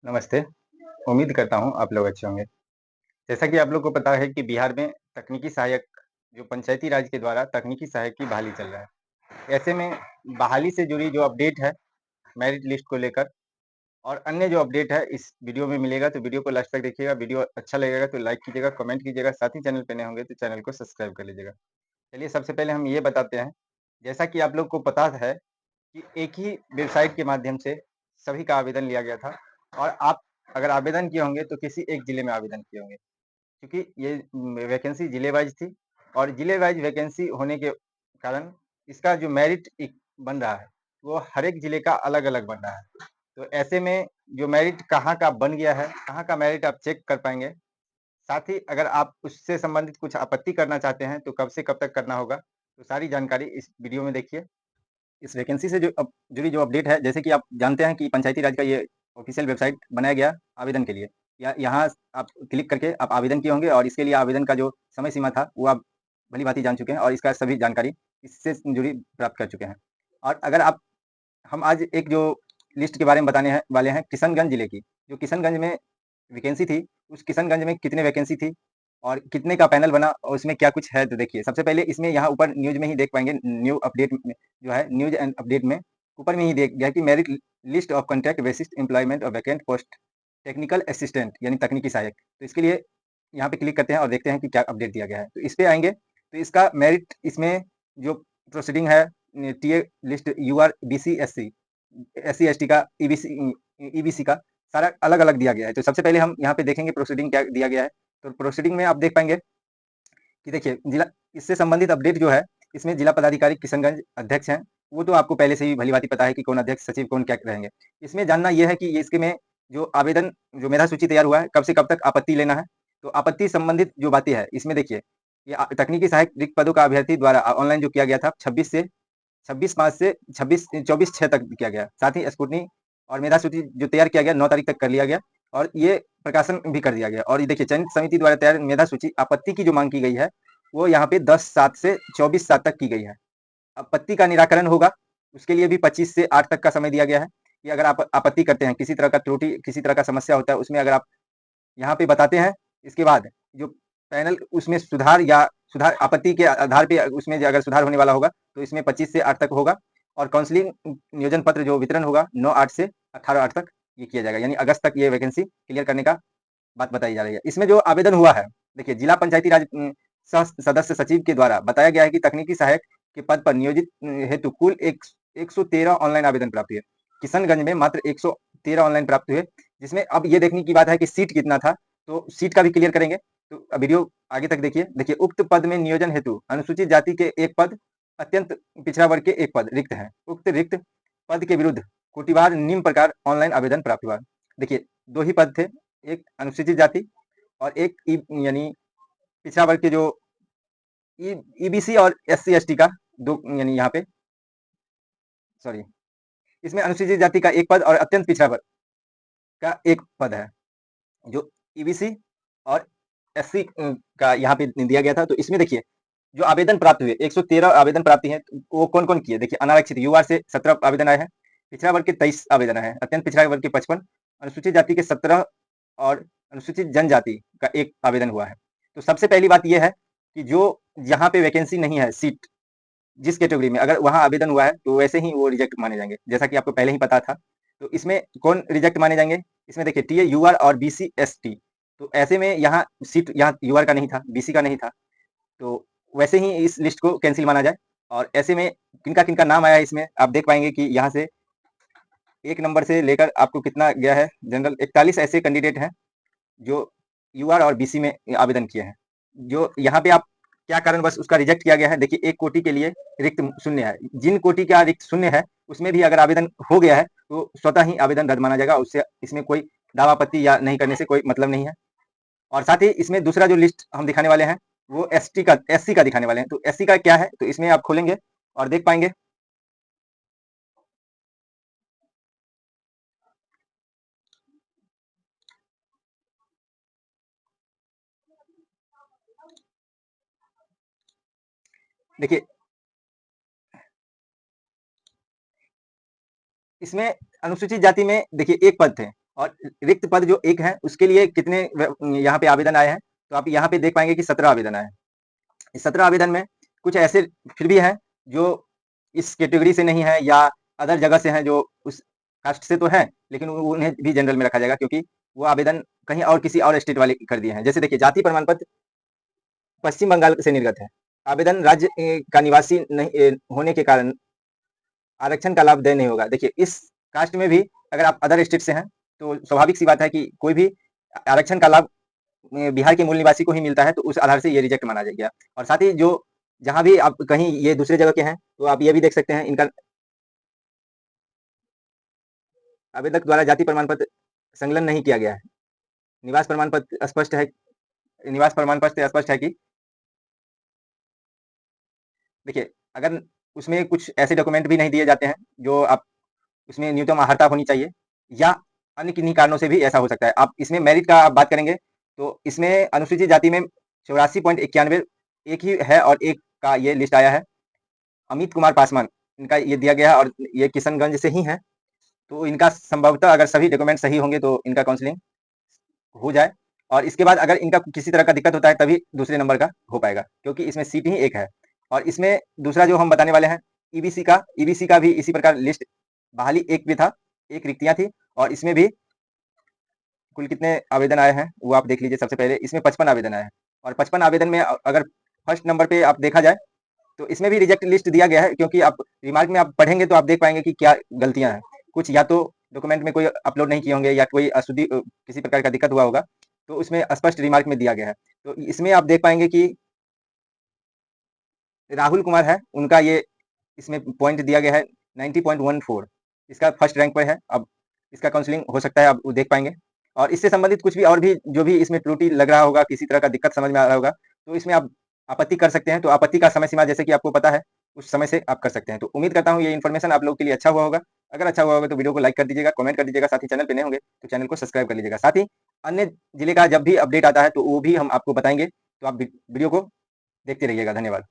नमस्ते, उम्मीद करता हूँ आप लोग अच्छे होंगे। जैसा कि आप लोग को पता है कि बिहार में तकनीकी सहायक जो पंचायती राज के द्वारा तकनीकी सहायक की बहाली चल रहा है। ऐसे में बहाली से जुड़ी जो अपडेट है, मेरिट लिस्ट को लेकर और अन्य जो अपडेट है इस वीडियो में मिलेगा, तो वीडियो को लास्ट तक देखिएगा। वीडियो अच्छा लगेगा तो लाइक कीजिएगा, कमेंट कीजिएगा, साथ ही चैनल पे नए होंगे तो चैनल को सब्सक्राइब कर लीजिएगा। चलिए सबसे पहले हम ये बताते हैं, जैसा कि आप लोग को पता है कि एक ही वेबसाइट के माध्यम से सभी का आवेदन लिया गया था और आप अगर आवेदन किए होंगे तो किसी एक जिले में आवेदन किए होंगे, क्योंकि ये वैकेंसी जिले वाइज थी और जिले वाइज वैकेंसी होने के कारण इसका जो मेरिट बन रहा है वो हर एक जिले का अलग अलग बन रहा है। तो ऐसे में जो मेरिट कहाँ का बन गया है, कहाँ का मेरिट आप चेक कर पाएंगे। साथ ही अगर आप उससे संबंधित कुछ आपत्ति करना चाहते हैं तो कब से कब तक करना होगा, तो सारी जानकारी इस वीडियो में देखिए। इस वैकेंसी से जो जुड़ी जो अपडेट है, जैसे कि आप जानते हैं कि पंचायती राज का ये ऑफिशियल वेबसाइट बनाया गया आवेदन के लिए। या यहाँ आप क्लिक करके आप आवेदन किए होंगे और इसके लिए आवेदन का जो समय सीमा था वो आप भली-भाँति जान चुके हैं और इसका सभी जानकारी इससे जुड़ी प्राप्त कर चुके हैं। और अगर आप हम आज एक जो लिस्ट के बारे में बताने हैं वाले हैं किशनगंज जिले की। जो किशनगंज में वैकेंसी थी, उस किशनगंज में कितने वैकेंसी थी और कितने का पैनल बना और उसमें क्या कुछ है, तो देखिए। सबसे पहले इसमें यहाँ ऊपर न्यूज़ में ही देख पाएँगे, न्यू अपडेट में जो है न्यूज़ एंड अपडेट में ऊपर में ही देख गया कि merit list of contract basis employment of vacant post technical assistant यानी तकनीकी सहायक। तो इसके लिए यहाँ पे क्लिक करते हैं और देखते हैं कि क्या अपडेट दिया गया है। तो इस पे आएँगे तो इसका मेरिट इसमें जो प्रोसीडिंग है TA list UR BC SC SC ST का ईबीसी का सारा अलग अलग दिया गया है। तो सबसे पहले हम यहाँ पे देखेंगे प्रोसीडिंग क्या दिया गया है। तो प्रोसीडिंग में आप देख पाएंगे कि देखिए जिला इससे संबंधित अपडेट जो है, इसमें जिला पदाधिकारी किशनगंज अध्यक्ष हैं। वो तो आपको पहले से ही भली-भाँति पता है कि कौन अध्यक्ष, सचिव कौन क्या रहेंगे। इसमें जानना ये है कि ये इसके में जो आवेदन जो मेधा सूची तैयार हुआ है, कब से कब तक आपत्ति लेना है। तो आपत्ति संबंधित जो बातें हैं, इसमें देखिए ये तकनीकी सहायक रिक्त पदों का अभ्यर्थी द्वारा ऑनलाइन जो किया गया था 26 5 से 24 6 तक किया गया। साथ ही स्क्रूटनी और मेधा सूची जो तैयार किया गया 9 तारीख तक कर लिया गया और ये प्रकाशन भी कर दिया गया। और ये देखिए चयनित समिति द्वारा तैयार मेधा सूची आपत्ति की जो मांग की गई है वो यहाँ पे 10/7 से 24/7 तक की गई है। आपत्ति का निराकरण होगा, उसके लिए भी 25 से 8 तक का समय दिया गया है कि अगर आप आपत्ति करते हैं, किसी तरह का त्रुटि, किसी तरह का समस्या होता है, उसमें अगर आप यहाँ पे बताते हैं, इसके बाद जो पैनल उसमें सुधार आपत्ति के आधार पे उसमें अगर सुधार होने वाला होगा, तो इसमें 25 से 8 तक होगा और काउंसलिंग नियोजन पत्र जो वितरण होगा 9/8 से 18/8 तक ये किया जाएगा। यानी अगस्त तक ये वैकेंसी क्लियर करने का बात बताई जा रही है। इसमें जो आवेदन हुआ है, देखिए जिला पंचायती राज सह सदस्य सचिव के द्वारा बताया गया है कि तकनीकी सहायक के पद पर नियोजित हेतु कुल 113 ऑनलाइन आवेदन प्राप्त हुए। किशनगंज में मात्र 113 ऑनलाइन प्राप्त हुए, जिसमें अब ये देखने की बात है कि सीट कितना था, तो सीट का भी क्लियर करेंगे। तो वीडियो आगे तक देखिए। देखिए उक्त पद में नियोजन हेतु अनुसूचित जाति के एक पद, अत्यंत पिछड़ा वर्ग के एक पद रिक्त हैं। उक्त रिक्त पद के विरुद्ध कोटिवार निम्न प्रकार ऑनलाइन आवेदन प्राप्त हुआ। देखिए 2 ही पद थे, एक अनुसूचित जाति और एक यानी पिछड़ा वर्ग के जो ईबीसी और एससी एसटी का दो, यानी यहाँ पे सॉरी, इसमें अनुसूचित जाति का एक पद और अत्यंत पिछड़ा वर्ग का एक पद है, जो ईबीसी और एससी का यहाँ पे दिया गया था। तो इसमें देखिए जो आवेदन प्राप्त हुए 113 आवेदन प्राप्ति हैं, तो वो कौन कौन किए। देखिए अनारक्षित युवा से 17 आवेदन आए हैं, पिछड़ा वर्ग के 23 आवेदन आए हैं, अत्यंत पिछड़ा वर्ग के 55, अनुसूचित जाति के 17 और अनुसूचित जनजाति का एक आवेदन हुआ है। तो सबसे पहली बात यह है कि जो जहाँ पे वैकेंसी नहीं है, सीट जिस कैटेगरी में अगर वहाँ आवेदन हुआ है तो वैसे ही वो रिजेक्ट माने जाएंगे, जैसा कि आपको पहले ही पता था। तो इसमें कौन रिजेक्ट माने जाएंगे, इसमें देखिए टीए यूआर और बीसी एसटी। तो ऐसे में यहाँ सीट यहाँ यूआर का नहीं था, बीसी का नहीं था, तो वैसे ही इस लिस्ट को कैंसिल माना जाए। और ऐसे में किनका किनका नाम आया है, इसमें आप देख पाएंगे कि यहाँ से 1 नंबर से लेकर आपको कितना गया है, जनरल 41 ऐसे कैंडिडेट हैं जो यूआर और बीसी में आवेदन किए हैं। जो यहाँ पे आप क्या कारणवश उसका रिजेक्ट किया गया है, देखिए 1 कोटि के लिए रिक्त शून्य है। जिन कोटि का रिक्त शून्य है उसमें भी अगर आवेदन हो गया है तो स्वतः ही आवेदन रद्द माना जाएगा, उससे इसमें कोई दावा आपत्ति या नहीं करने से कोई मतलब नहीं है। और साथ ही इसमें दूसरा जो लिस्ट हम दिखाने वाले हैं वो एससी का दिखाने वाले हैं। तो एससी का क्या है, तो इसमें आप खोलेंगे और देख पाएंगे। देखिए इसमें अनुसूचित जाति में देखिए एक पद थे, और रिक्त पद जो 1 है उसके लिए कितने यहाँ पे आवेदन आए हैं, तो आप यहाँ पे देख पाएंगे कि 17 आवेदन आए हैं। इस 17 आवेदन में कुछ ऐसे फिर भी हैं जो इस कैटेगरी से नहीं है या अदर जगह से हैं, जो उस कास्ट से तो है लेकिन उन्हें भी जनरल में रखा जाएगा, क्योंकि वो आवेदन कहीं और किसी और स्टेट वाले कर दिए हैं। जैसे देखिए, जाति प्रमाण पत्र पश्चिम बंगाल से निर्गत है, आवेदन राज्य का निवासी नहीं होने के कारण आरक्षण का लाभ देय नहीं होगा। देखिए, इस कास्ट में भी अगर आप अदर स्टेट से हैं तो स्वाभाविक सी बात है कि कोई भी आरक्षण का लाभ बिहार के मूल निवासी को ही मिलता है, तो उस आधार से ये रिजेक्ट माना गया। और साथ ही जो जहां भी आप कहीं ये दूसरे जगह के हैं तो आप ये भी देख सकते हैं, इनका आवेदक द्वारा जाति प्रमाण पत्र संकलन नहीं किया गया है। निवास प्रमाण पत्र स्पष्ट है, निवास प्रमाण पत्र से स्पष्ट है कि देखिए, अगर उसमें कुछ ऐसे डॉक्यूमेंट भी नहीं दिए जाते हैं जो आप उसमें न्यूनतम अर्हता होनी चाहिए, या अन्य किन्हीं कारणों से भी ऐसा हो सकता है। आप इसमें मेरिट का आप बात करेंगे तो इसमें अनुसूचित जाति में 84.91 एक ही है, और एक का ये लिस्ट आया है अमित कुमार पासवान, इनका ये दिया गया है और ये किशनगंज से ही है। तो इनका संभवतः अगर सभी डॉक्यूमेंट सही होंगे तो इनका काउंसलिंग हो जाए, और इसके बाद अगर इनका किसी तरह का दिक्कत होता है तभी दूसरे नंबर का हो पाएगा, क्योंकि इसमें सीट ही एक है। और इसमें दूसरा जो हम बताने वाले हैं ईबीसी का भी इसी प्रकार लिस्ट बहाली एक भी था, एक रिक्तियां थी, और इसमें भी कुल कितने आवेदन आए हैं वो आप देख लीजिए। सबसे पहले इसमें 55 आवेदन आए हैं, और 55 आवेदन में अगर फर्स्ट नंबर पे आप देखा जाए तो इसमें भी रिजेक्ट लिस्ट दिया गया है, क्योंकि आप रिमार्क में आप पढ़ेंगे तो आप देख पाएंगे कि क्या गलतियां हैं। कुछ या तो डॉक्यूमेंट में कोई अपलोड नहीं किए होंगे, या कोई अशुद्धि किसी प्रकार का दिक्कत हुआ होगा, तो उसमें स्पष्ट रिमार्क में दिया गया है। तो इसमें आप देख पाएंगे कि राहुल कुमार है, उनका ये इसमें पॉइंट दिया गया है 90.14, इसका फर्स्ट रैंक पर है। अब इसका काउंसलिंग हो सकता है, आप देख पाएंगे। और इससे संबंधित कुछ भी और भी जो भी इसमें त्रुटि लग रहा होगा, किसी तरह का दिक्कत समझ में आ रहा होगा, तो इसमें आप आपत्ति कर सकते हैं। तो आपत्ति का समय सीमा जैसे कि आपको पता है, उस समय से आप कर सकते हैं। तो उम्मीद करता हूँ ये इन्फॉर्मेशन आप लोगों के लिए अच्छा हुआ होगा। अगर अच्छा हुआ होगा तो वीडियो को लाइक कर दीजिएगा, कमेंट कर दीजिएगा, साथ ही चैनल पे नए होंगे तो चैनल को सब्सक्राइब कर लीजिएगा। साथ ही अन्य जिले का जब भी अपडेट आता है तो वो भी हम आपको बताएंगे, तो आप वीडियो को देखते रहिएगा। धन्यवाद।